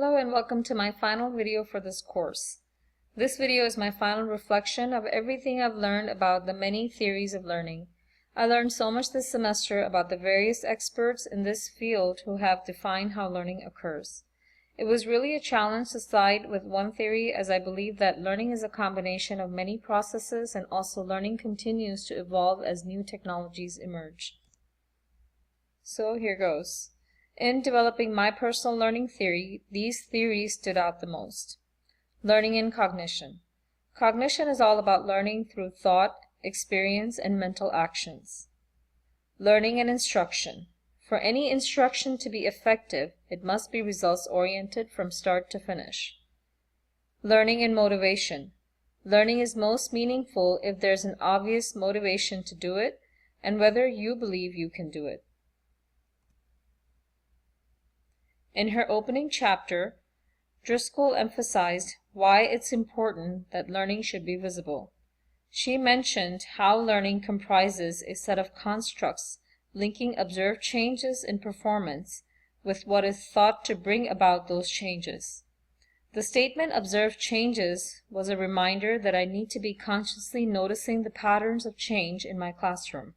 Hello and welcome to my final video for this course. This video is my final reflection of everything I've learned about the many theories of learning. I learned so much this semester about the various experts in this field who have defined how learning occurs. It was really a challenge to side with one theory, as I believe that learning is a combination of many processes and also learning continues to evolve as new technologies emerge. So here goes. In developing my personal learning theory, these theories stood out the most. Learning and cognition. Cognition is all about learning through thought, experience, and mental actions. Learning and instruction. For any instruction to be effective, it must be results-oriented from start to finish. Learning and motivation. Learning is most meaningful if there's an obvious motivation to do it and whether you believe you can do it. In her opening chapter, Driscoll emphasized why it's important that learning should be visible. She mentioned how learning comprises a set of constructs linking observed changes in performance with what is thought to bring about those changes. The statement "observed changes" was a reminder that I need to be consciously noticing the patterns of change in my classroom.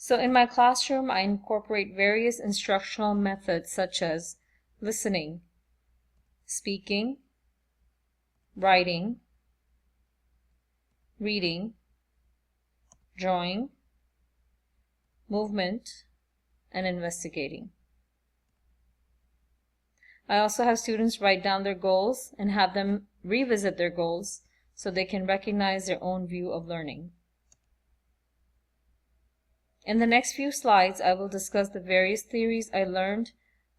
So in my classroom, I incorporate various instructional methods such as listening, speaking, writing, reading, drawing, movement, and investigating. I also have students write down their goals and have them revisit their goals so they can recognize their own view of learning. In the next few slides, I will discuss the various theories I learned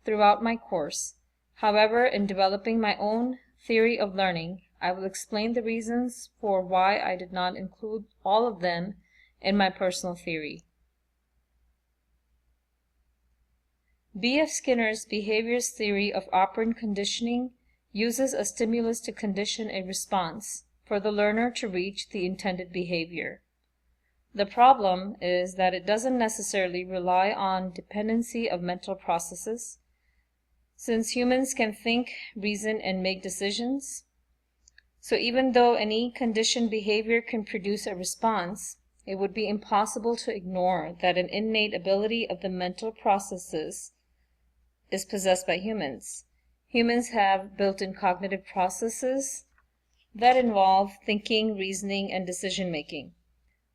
throughout my course. However, in developing my own theory of learning, I will explain the reasons for why I did not include all of them in my personal theory. B.F. Skinner's behaviors theory of operant conditioning uses a stimulus to condition a response for the learner to reach the intended behavior. The problem is that it doesn't necessarily rely on dependency of mental processes. Since humans can think, reason, and make decisions, so even though any conditioned behavior can produce a response, it would be impossible to ignore that an innate ability of the mental processes is possessed by humans. Humans have built-in cognitive processes that involve thinking, reasoning, and decision-making.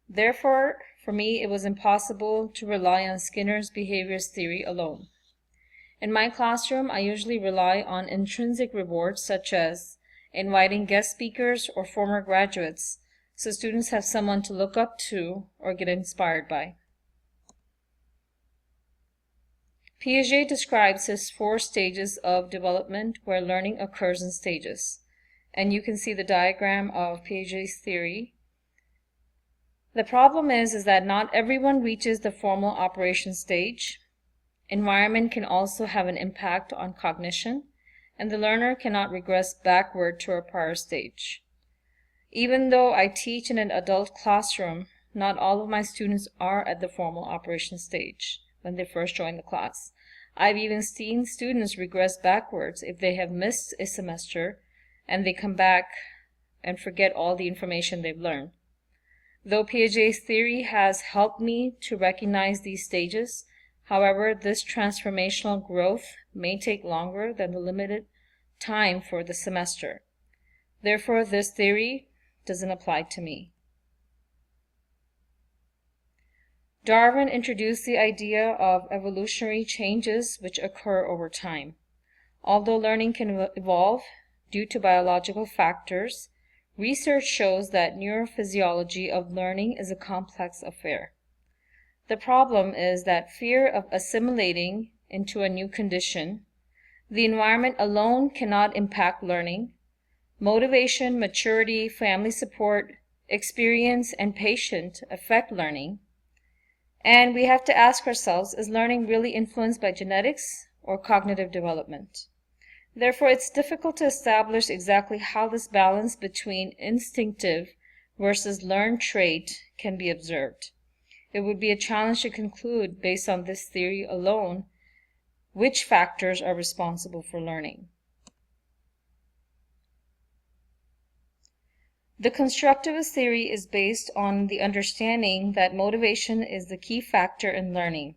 Therefore, for me, it was impossible to rely on Skinner's behaviors theory alone. In my classroom, I usually rely on intrinsic rewards such as inviting guest speakers or former graduates, so students have someone to look up to or get inspired by. Piaget describes his 4 stages of development where learning occurs in stages, and you can see the diagram of Piaget's theory. The problem is that not everyone reaches the formal operation stage. Environment can also have an impact on cognition, and the learner cannot regress backward to a prior stage. Even though I teach in an adult classroom, not all of my students are at the formal operation stage when they first join the class. I've even seen students regress backwards if they have missed a semester and they come back and forget all the information they've learned. Though Piaget's theory has helped me to recognize these stages, however, this transformational growth may take longer than the limited time for the semester. Therefore, this theory doesn't apply to me. Darwin introduced the idea of evolutionary changes which occur over time. Although learning can evolve due to biological factors, research shows that neurophysiology of learning is a complex affair. The problem is that fear of assimilating into a new condition, the environment alone cannot impact learning. Motivation, maturity, family support, experience, and patience affect learning. And we have to ask ourselves, is learning really influenced by genetics or cognitive development? Therefore, it's difficult to establish exactly how this balance between instinctive versus learned trait can be observed. It would be a challenge to conclude based on this theory alone which factors are responsible for learning. The constructivist theory is based on the understanding that motivation is the key factor in learning.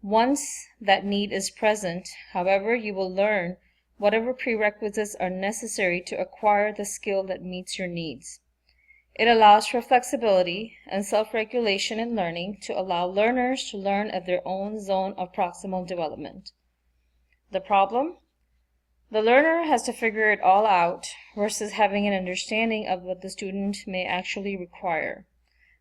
Once that need is present, however, you will learn whatever prerequisites are necessary to acquire the skill that meets your needs. It allows for flexibility and self-regulation in learning to allow learners to learn at their own zone of proximal development. The problem? The learner has to figure it all out versus having an understanding of what the student may actually require.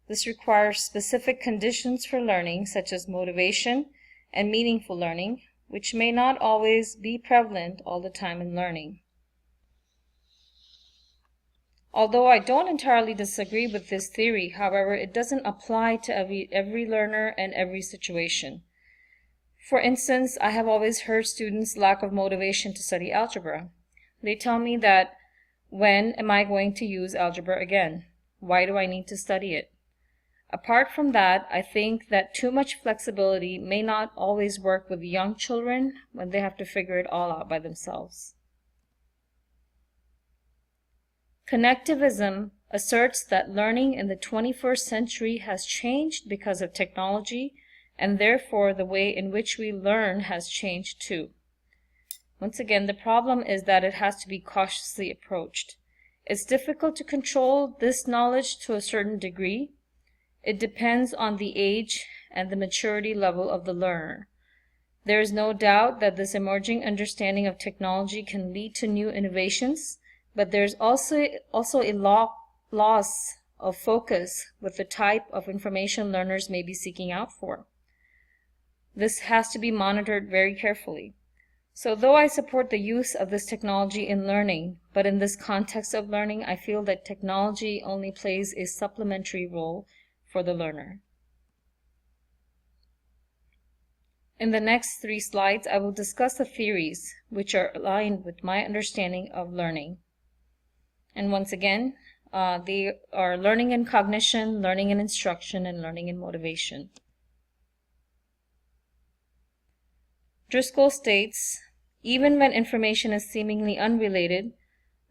This requires specific conditions for learning, such as motivation and meaningful learning, which may not always be prevalent all the time in learning. Although I don't entirely disagree with this theory, however, it doesn't apply to every learner and every situation. For instance, I have always heard students' lack of motivation to study algebra. They tell me that, when am I going to use algebra again? Why do I need to study it? Apart from that, I think that too much flexibility may not always work with young children when they have to figure it all out by themselves. Connectivism asserts that learning in the 21st century has changed because of technology, and therefore the way in which we learn has changed too. Once again, the problem is that it has to be cautiously approached. It's difficult to control this knowledge to a certain degree. It depends on the age and the maturity level of the learner. There is no doubt that this emerging understanding of technology can lead to new innovations, but there's also a loss of focus with the type of information learners may be seeking out for. This has to be monitored very carefully. So though I support the use of this technology in learning, but in this context of learning, I feel that technology only plays a supplementary role for the learner. In the next 3 slides, I will discuss the theories which are aligned with my understanding of learning. And once again, they are learning and cognition, learning and instruction, and learning and motivation. Driscoll states, even when information is seemingly unrelated,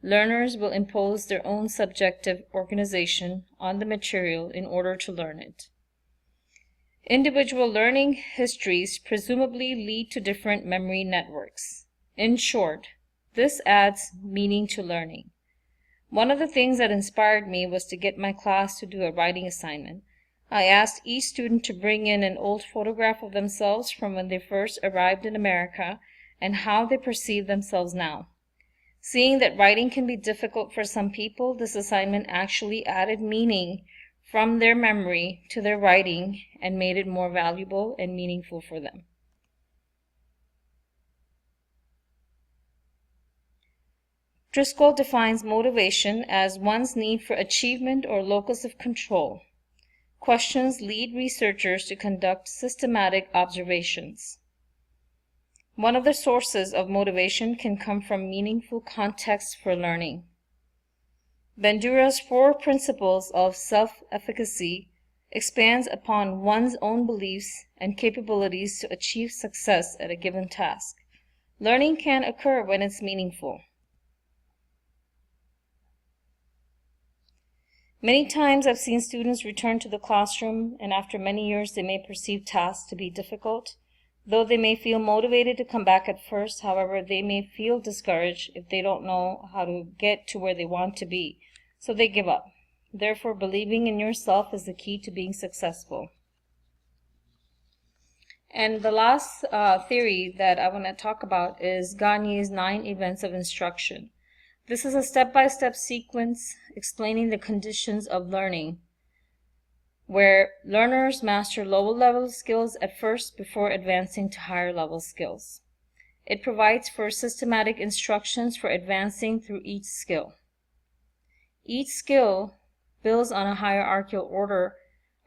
learners will impose their own subjective organization on the material in order to learn it. Individual learning histories presumably lead to different memory networks. In short, this adds meaning to learning. One of the things that inspired me was to get my class to do a writing assignment. I asked each student to bring in an old photograph of themselves from when they first arrived in America and how they perceive themselves now. Seeing that writing can be difficult for some people, this assignment actually added meaning from their memory to their writing and made it more valuable and meaningful for them. Driscoll defines motivation as one's need for achievement or locus of control. Questions lead researchers to conduct systematic observations. One of the sources of motivation can come from meaningful context for learning. Bandura's 4 principles of self-efficacy expands upon one's own beliefs and capabilities to achieve success at a given task. Learning can occur when it's meaningful. Many times I've seen students return to the classroom, and after many years they may perceive tasks to be difficult. Though they may feel motivated to come back at first, however, they may feel discouraged if they don't know how to get to where they want to be, so they give up. Therefore, believing in yourself is the key to being successful. And the last theory that I want to talk about is Gagne's 9 events of instruction. This is a step-by-step sequence explaining the conditions of learning, where learners master lower-level skills at first before advancing to higher-level skills. It provides for systematic instructions for advancing through each skill. Each skill builds on a hierarchical order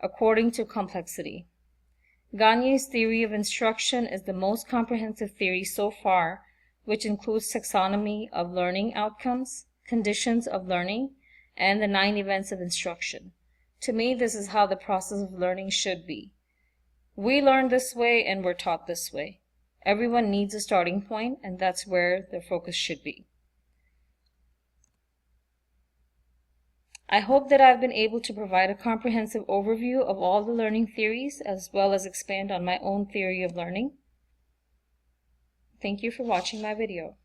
according to complexity. Gagne's theory of instruction is the most comprehensive theory so far, which includes taxonomy of learning outcomes, conditions of learning, and the 9 events of instruction. To me, this is how the process of learning should be. We learn this way and we're taught this way. Everyone needs a starting point, and that's where their focus should be. I hope that I've been able to provide a comprehensive overview of all the learning theories, as well as expand on my own theory of learning. Thank you for watching my video.